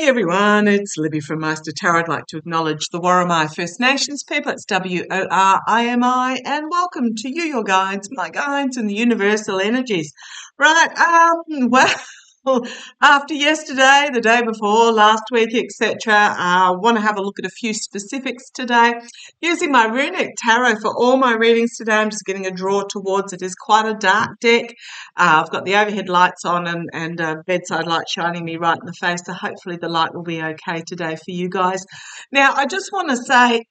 Hey everyone, it's Libby from Maighstir Tarot. I'd like to acknowledge the Worimi First Nations people. It's WORIMI, and welcome to you, your guides, my guides, and the universal energies. Right, after yesterday, the day before, last week, etc., I want to have a look at a few specifics today. Using my runic tarot for all my readings today, I'm just getting a draw towards it. It's quite a dark deck. I've got the overhead lights on and bedside light shining me right in the face, so hopefully the light will be okay today for you guys. Now, I just want to say,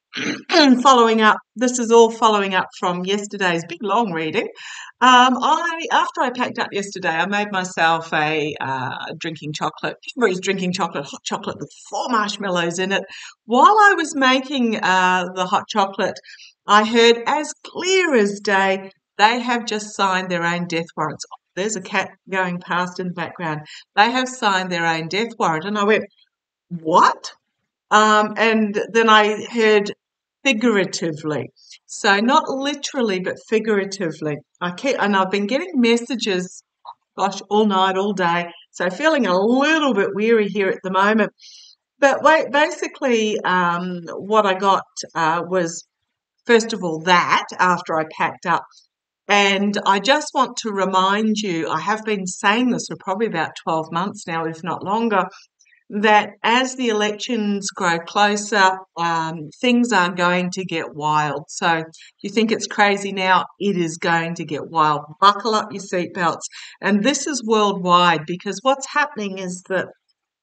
this is all following up from yesterday's big long reading. After I packed up yesterday, I made myself a drinking chocolate, hot chocolate with 4 marshmallows in it. While I was making the hot chocolate, I heard as clear as day, they have just signed their own death warrants. There's a cat going past in the background. They have signed their own death warrant. And I went, what? And then I heard figuratively. So not literally, but figuratively. I've been getting messages, gosh, all night, all day. So feeling a little bit weary here at the moment. But basically, what I got was, first of all, that after I packed up. And I just want to remind you, I have been saying this for probably about 12 months now, if not longer, that as the elections grow closer, things are going to get wild. So you think it's crazy now, it is going to get wild. Buckle up your seatbelts. And this is worldwide, because what's happening is that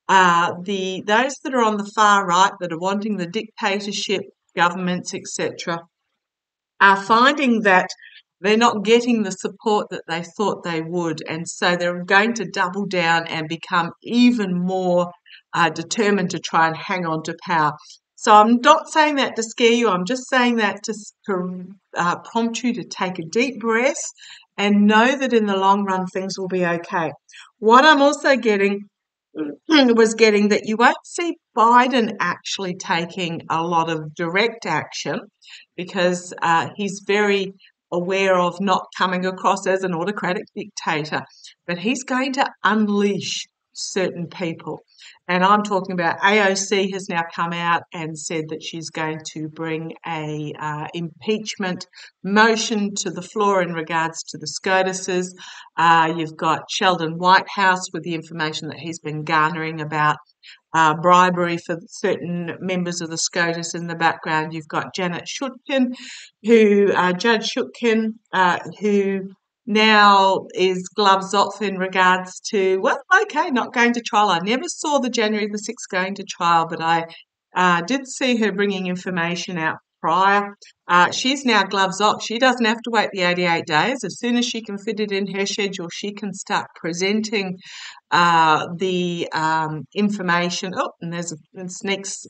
those that are on the far right, that are wanting the dictatorship, governments, etc., are finding that they're not getting the support that they thought they would. And so they're going to double down and become even more determined to try and hang on to power. So I'm not saying that to scare you. I'm just saying that to prompt you to take a deep breath and know that in the long run things will be okay. What I'm also getting that you won't see Biden actually taking a lot of direct action, because he's very aware of not coming across as an autocratic dictator, but he's going to unleash certain people. And I'm talking about AOC has now come out and said that she's going to bring a impeachment motion to the floor in regards to the SCOTUses. You've got Sheldon Whitehouse with the information that he's been garnering about bribery for certain members of the SCOTUS in the background. You've got Janet Shutkin, Judge Shutkin, who now is gloves off in regards to, not going to trial. I never saw the January the 6th going to trial, but I did see her bringing information out prior. She's now gloves off. She doesn't have to wait the 88 days. As soon as she can fit it in her schedule, she can start presenting the information. Oh, and there's a snake's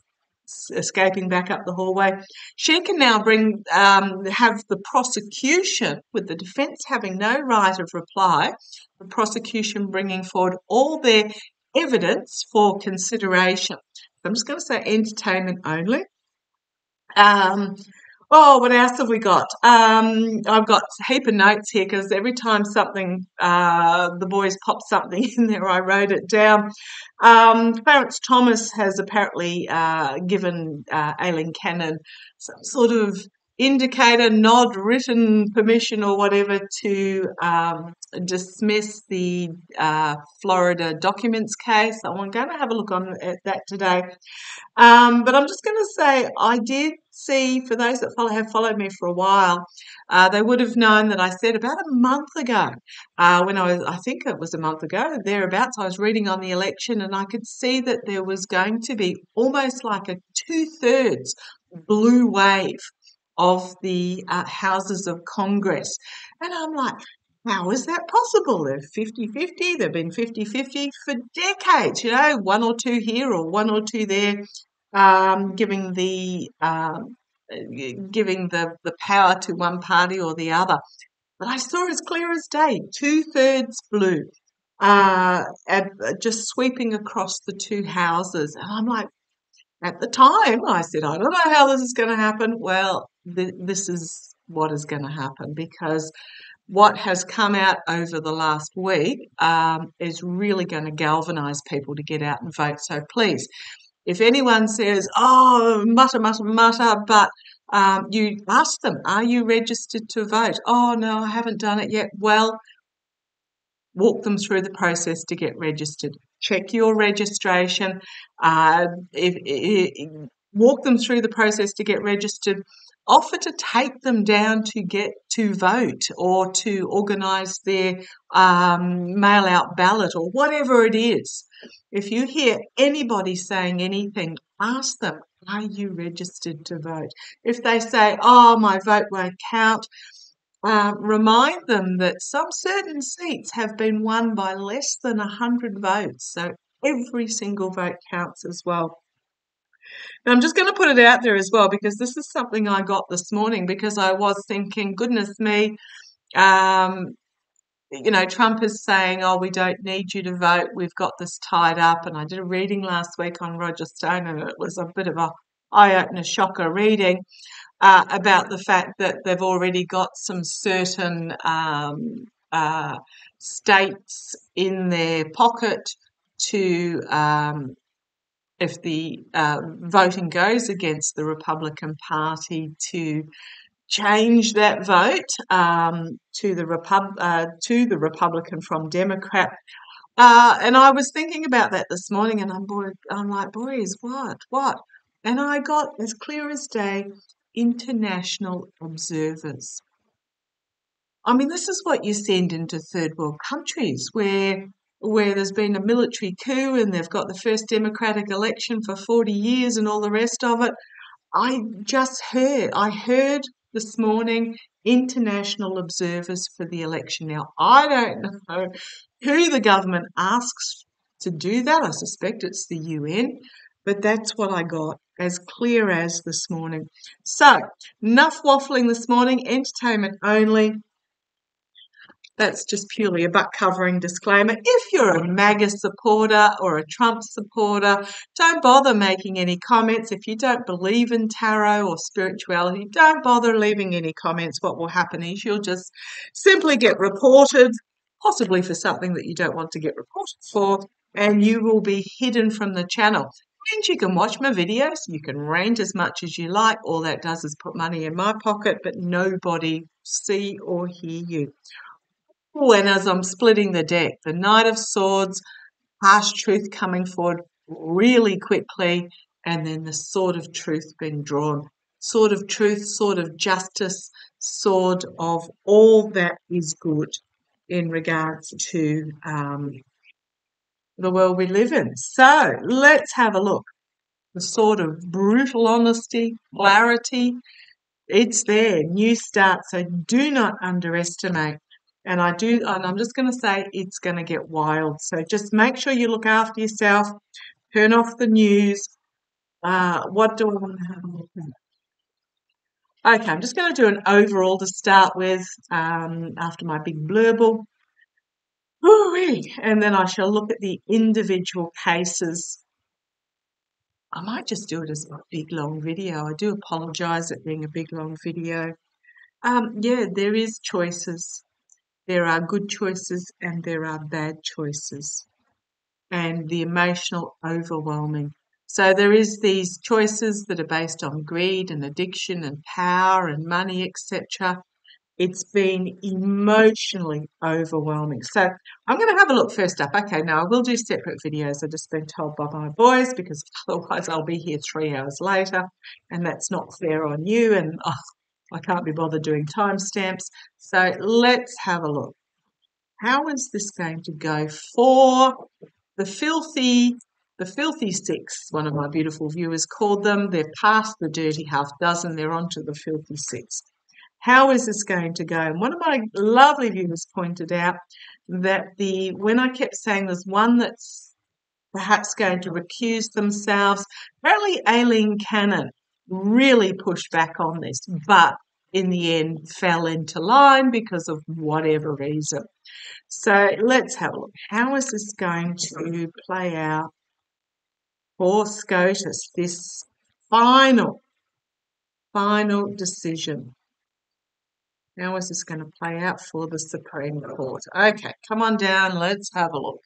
escaping back up the hallway. She can now have the prosecution, with the defence having no right of reply, the prosecution bringing forward all their evidence for consideration. I'm just going to say entertainment only. What else have we got? I've got a heap of notes here, because every time the boys pop something in there, I wrote it down. Clarence Thomas has apparently given Aileen Cannon some sort of indicator, nod, written permission or whatever to dismiss the Florida documents case. I'm going to have a look at that today. But I'm just going to say, I did see, for those that have followed me for a while, they would have known that I said about a month ago, I think it was a month ago, thereabouts, I was reading on the election, and I could see that there was going to be almost like a 2/3 blue wave of the houses of Congress. And I'm like, how is that possible? They're 50-50. They've been 50-50 for decades, one or two here or one or two there, giving the power to one party or the other. But I saw as clear as day, 2/3 blue, just sweeping across the two houses. And I'm like, at the time, I said, I don't know how this is going to happen. Well, this is what is going to happen, because what has come out over the last week is really going to galvanise people to get out and vote. So please, if anyone says, oh, mutter, mutter, mutter, but you ask them, are you registered to vote? Oh, no, I haven't done it yet. Well, walk them through the process to get registered. Check your registration. Walk them through the process to get registered. Offer to take them down to get to vote or to organise their mail-out ballot or whatever it is. If you hear anybody saying anything, ask them, are you registered to vote? If they say, oh, my vote won't count, remind them that some certain seats have been won by less than 100 votes. So every single vote counts as well. And I'm just going to put it out there as well, because this is something I got this morning, because I was thinking, goodness me, Trump is saying, oh, we don't need you to vote. We've got this tied up. And I did a reading last week on Roger Stone, and it was a bit of a eye-opener, shocker reading about the fact that they've already got some certain states in their pocket to, if the voting goes against the Republican Party, to change that vote to the Republican from Democrat. And I was thinking about that this morning, and I'm like, boys, what? And I got, as clear as day, international observers. I mean, this is what you send into third world countries where there's been a military coup and they've got the first democratic election for 40 years and all the rest of it. I heard this morning international observers for the election. Now, I don't know who the government asks to do that. I suspect it's the UN, but that's what I got, as clear as this morning. So, enough waffling this morning, entertainment only. That's just purely a butt-covering disclaimer. If you're a MAGA supporter or a Trump supporter, don't bother making any comments. If you don't believe in tarot or spirituality, don't bother leaving any comments. What will happen is you'll just simply get reported, possibly for something that you don't want to get reported for, and you will be hidden from the channel. And you can watch my videos, you can rant as much as you like. All that does is put money in my pocket, but nobody see or hear you. And as I'm splitting the deck, the Knight of Swords, harsh truth coming forward really quickly, and then the Sword of Truth being drawn. Sword of Truth, Sword of Justice, Sword of all that is good in regards to the world we live in. So let's have a look. The Sword of Brutal Honesty, Clarity, it's there, new start. So do not underestimate. And I'm just going to say it's going to get wild. So just make sure you look after yourself. Turn off the news. What do I want to have a look at? Okay, I'm just going to do an overall to start with after my big blurble. Woo-wee. And then I shall look at the individual cases. I might just do it as a big long video. I do apologise at being a big long video. Yeah, there is choices. There are good choices and there are bad choices, and the emotional overwhelming. So there is these choices that are based on greed and addiction and power and money, etc. It's been emotionally overwhelming. So I'm going to have a look first up. Okay, now I will do separate videos. I've just been told by my boys, because otherwise I'll be here 3 hours later, and that's not fair on you, and I can't be bothered doing timestamps. So let's have a look. How is this going to go for the filthy six? One of my beautiful viewers called them. They're past the dirty half dozen. They're onto the filthy six. How is this going to go? And one of my lovely viewers pointed out that when I kept saying there's one that's perhaps going to recuse themselves, apparently Aileen Cannon really pushed back on this, but in the end fell into line because of whatever reason. So let's have a look. How is this going to play out for SCOTUS, this final decision? How is this going to play out for the Supreme Court? Okay, come on down. Let's have a look.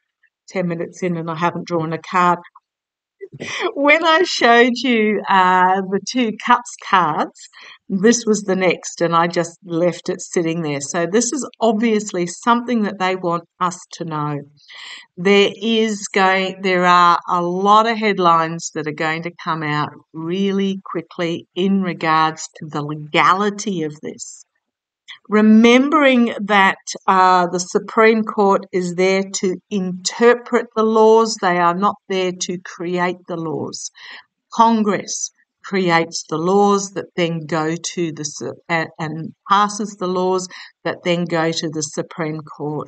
10 minutes in and I haven't drawn a card. When I showed you the two cups cards, this was the next, and I just left it sitting there. So this is obviously something that they want us to know. There are a lot of headlines that are going to come out really quickly in regards to the legality of this. Remembering that the Supreme Court is there to interpret the laws, they are not there to create the laws. Congress creates the laws that then go to and passes the laws that then go to the Supreme Court.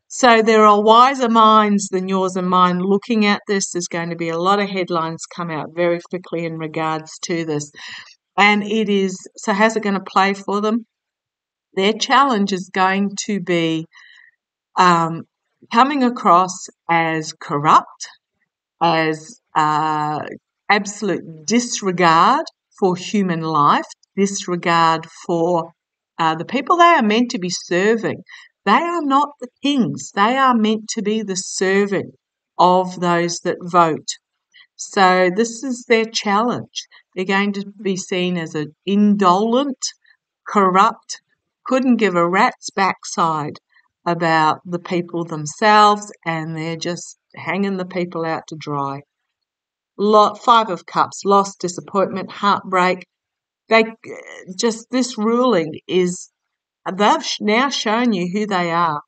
So there are wiser minds than yours and mine looking at this. There's going to be a lot of headlines come out very quickly in regards to this. And so how's it going to play for them? Their challenge is going to be coming across as corrupt, as absolute disregard for human life, disregard for the people they are meant to be serving. They are not the kings. They are meant to be the servant of those that vote. So this is their challenge. They're going to be seen as an indolent, corrupt, couldn't give a rat's backside about the people themselves, and they're just hanging the people out to dry. Five of Cups, loss, disappointment, heartbreak. This ruling they've now shown you who they are.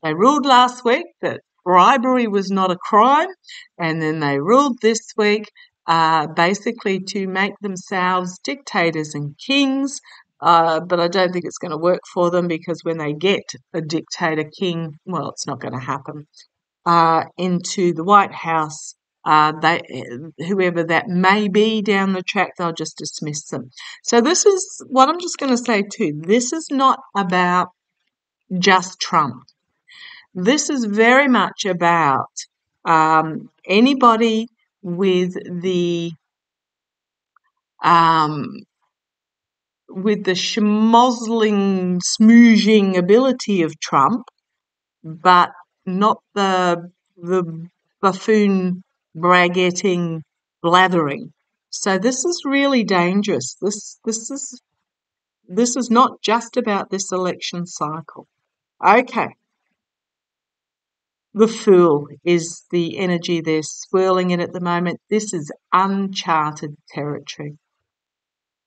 They ruled last week that bribery was not a crime, and then they ruled this week basically to make themselves dictators and kings, but I don't think it's going to work for them, because when they get a dictator king, well, it's not going to happen, into the White House, whoever that may be down the track, they'll just dismiss them. So this is what I'm just going to say too. This is not about just Trump. This is very much about anybody with the schmozzling, smoozing ability of Trump, but not the buffoon, bragging, blathering. So this is really dangerous. This is not just about this election cycle. Okay. The Fool is the energy they're swirling in at the moment. This is uncharted territory.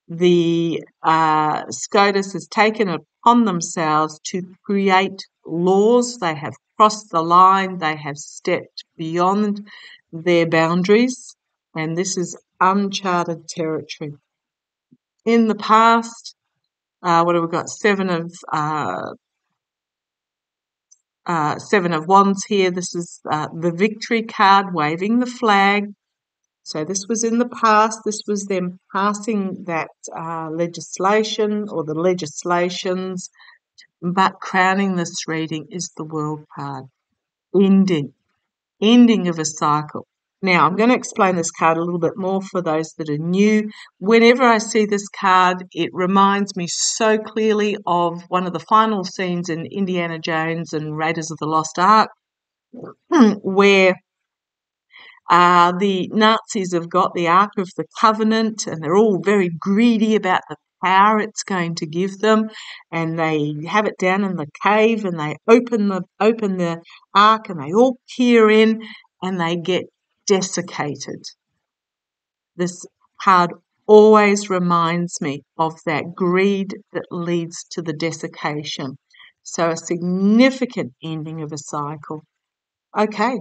The SCOTUS has taken it upon themselves to create laws. They have crossed the line. They have stepped beyond their boundaries, and this is uncharted territory. In the past, what have we got? Seven of Wands here. This is the victory card, waving the flag. So this was in the past. This was them passing that legislation or the legislations. But crowning this reading is the World card. Ending of a cycle. Now, I'm going to explain this card a little bit more for those that are new. Whenever I see this card, it reminds me so clearly of one of the final scenes in Indiana Jones and Raiders of the Lost Ark, where the Nazis have got the Ark of the Covenant, and they're all very greedy about the power it's going to give them, and they have it down in the cave, and they open the Ark, and they all peer in, and they get desiccated. This card always reminds me of that greed that leads to the desiccation. So a significant ending of a cycle. Okay,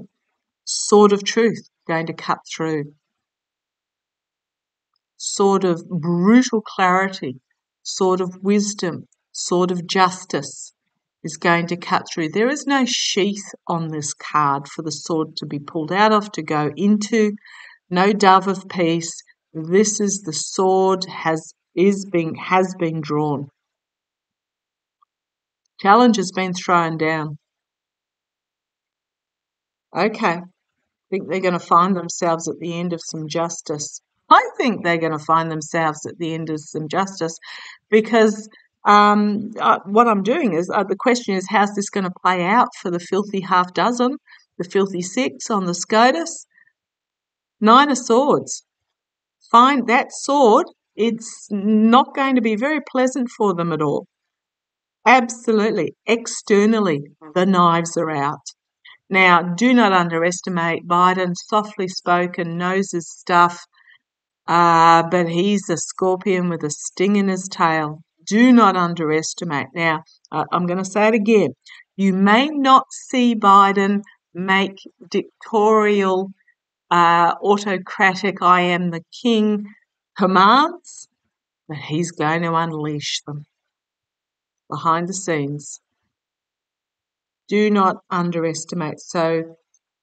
sword of truth going to cut through. Sword of brutal clarity, sword of wisdom, sword of justice is going to cut through. There is no sheath on this card for the sword to be pulled out of, to go into. No dove of peace. This is the sword has been drawn. Challenge has been thrown down. Okay. I think they're going to find themselves at the end of some justice. I think they're going to find themselves at the end of some justice, because What I'm doing is, the question is, how's this going to play out for the filthy half dozen, the filthy six on the SCOTUS? 9 of Swords. Find that sword, it's not going to be very pleasant for them at all. Absolutely. Externally, the knives are out. Now, do not underestimate Biden. Softly spoken, knows his stuff, but he's a scorpion with a sting in his tail. Do not underestimate. Now, I'm going to say it again. You may not see Biden make dictatorial, autocratic, I am the king commands, but he's going to unleash them behind the scenes. Do not underestimate. So,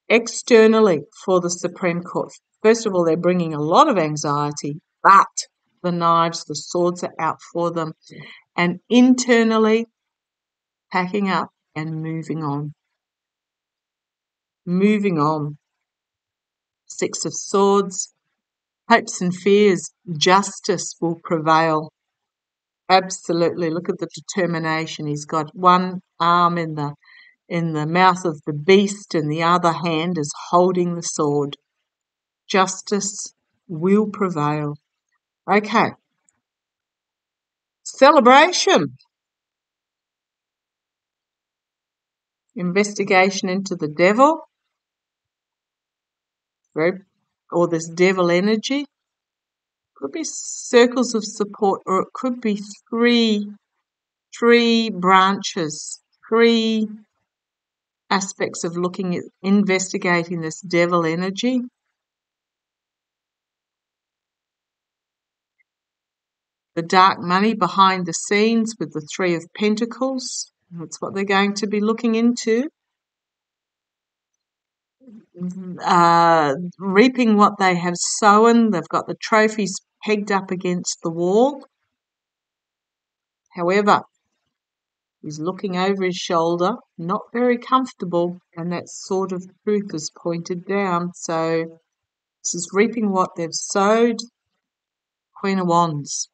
externally for the Supreme Court, first of all, they're bringing a lot of anxiety, but the knives, the swords are out for them. And internally, packing up and moving on. Moving on. 6 of Swords, hopes and fears, justice will prevail. Absolutely. Look at the determination. He's got one arm in the mouth of the beast and the other hand is holding the sword. Justice will prevail. Okay. Celebration. Investigation into the devil. Or this devil energy. Could be circles of support, or it could be three branches, 3 aspects of looking at investigating this devil energy. The dark money behind the scenes with the 3 of Pentacles. That's what they're going to be looking into. Reaping what they have sown. They've got the trophies pegged up against the wall. However, he's looking over his shoulder, not very comfortable, and that sword of truth is pointed down. So this is reaping what they've sowed. Queen of Wands.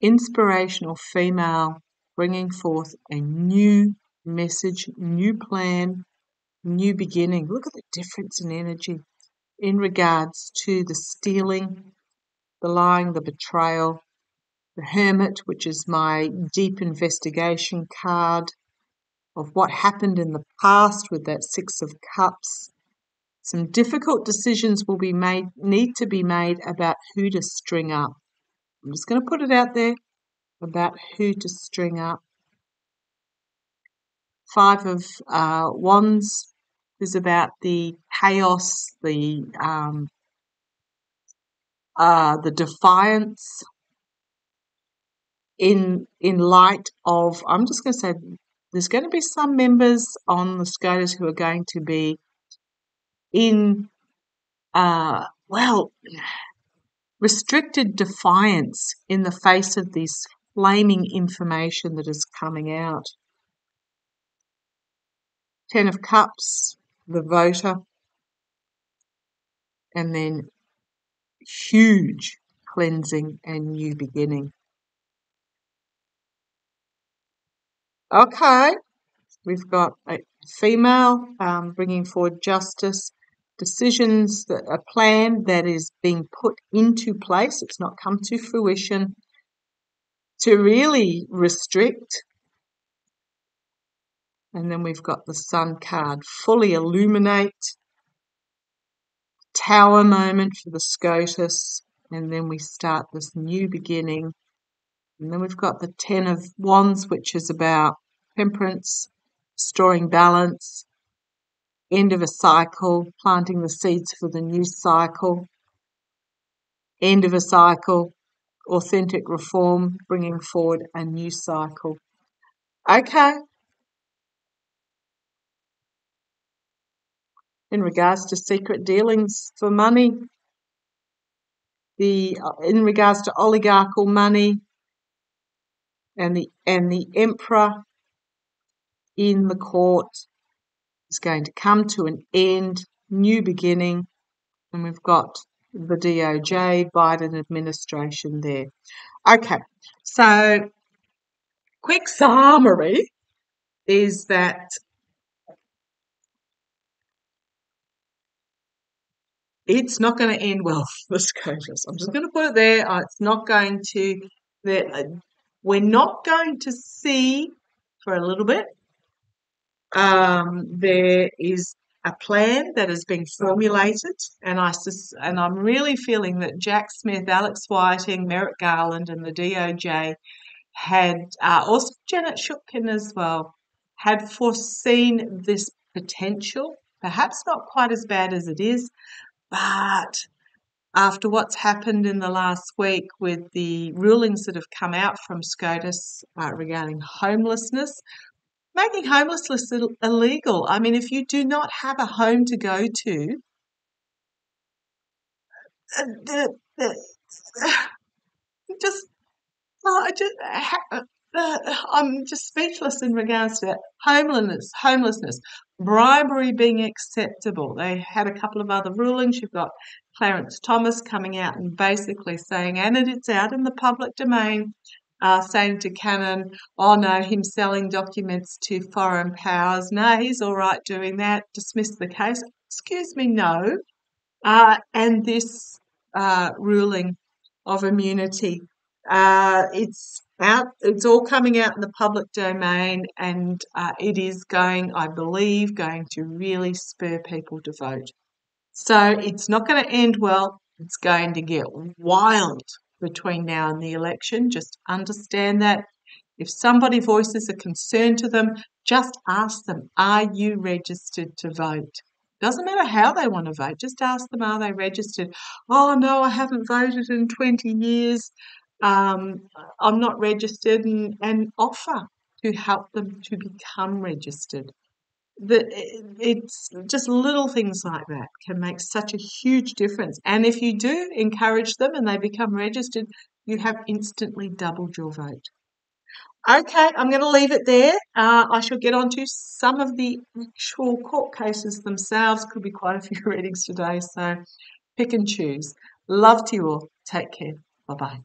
Inspirational female, bringing forth a new message, new plan, new beginning. Look at the difference in energy in regards to the stealing, the lying, the betrayal, the Hermit, which is my deep investigation card of what happened in the past with that 6 of Cups. Some difficult decisions need to be made about who to string up. I'm just going to put it out there about who to string up. 5 of Wands is about the chaos, the defiance in light of, I'm just going to say, there's going to be some members on the SCOTUS who are going to be in, restricted defiance in the face of this flaming information that is coming out. 10 of Cups, the voter, and then huge cleansing and new beginning. Okay, we've got a female bringing forward justice, decisions, a plan that is being put into place. It's not come to fruition to really restrict. And then we've got the Sun card, fully illuminate, Tower moment for the SCOTUS, and then we start this new beginning. And then we've got the 10 of Wands, which is about temperance, restoring balance, end of a cycle, planting the seeds for the new cycle, end of a cycle, authentic reform, bringing forward a new cycle. Okay. In regards to secret dealings for money, in regards to oligarchical money and the Emperor in the court is going to come to an end, new beginning, and we've got the DOJ, Biden administration there. Okay, so quick summary is that it's not going to end well for the SCOTUS. I'm just going to put it there. It's not going to. We're not going to see for a little bit. There is a plan that has been formulated, and I'm really feeling that Jack Smith, Alex Whiting, Merrick Garland, and the DOJ had also Janet Shupkin as well had foreseen this potential. Perhaps not quite as bad as it is, but after what's happened in the last week with the rulings that have come out from SCOTUS regarding homelessness, making homelessness illegal. I mean, if you do not have a home to go to, just I'm just speechless in regards to that. Homelessness, bribery being acceptable. They had a couple of other rulings. You've got Clarence Thomas coming out and basically saying, and it's out in the public domain, saying to Cannon, oh no, him selling documents to foreign powers. No, he's all right doing that. Dismiss the case. Excuse me, no. And this ruling of immunity, it's out. It's all coming out in the public domain, and it is going, I believe, going to really spur people to vote. So it's not going to end well. It's going to get wild between now and the election. Just understand that. If somebody voices a concern to them, just ask them, are you registered to vote? Doesn't matter how they want to vote, just ask them, are they registered? Oh, no, I haven't voted in 20 years. I'm not registered, and offer to help them to become registered. It's just little things like that can make such a huge difference. And if you do encourage them and they become registered, you have instantly doubled your vote. Okay, I'm going to leave it there. I shall get on to some of the actual court cases themselves. Could be quite a few readings today, so pick and choose. Love to you all. Take care. Bye-bye.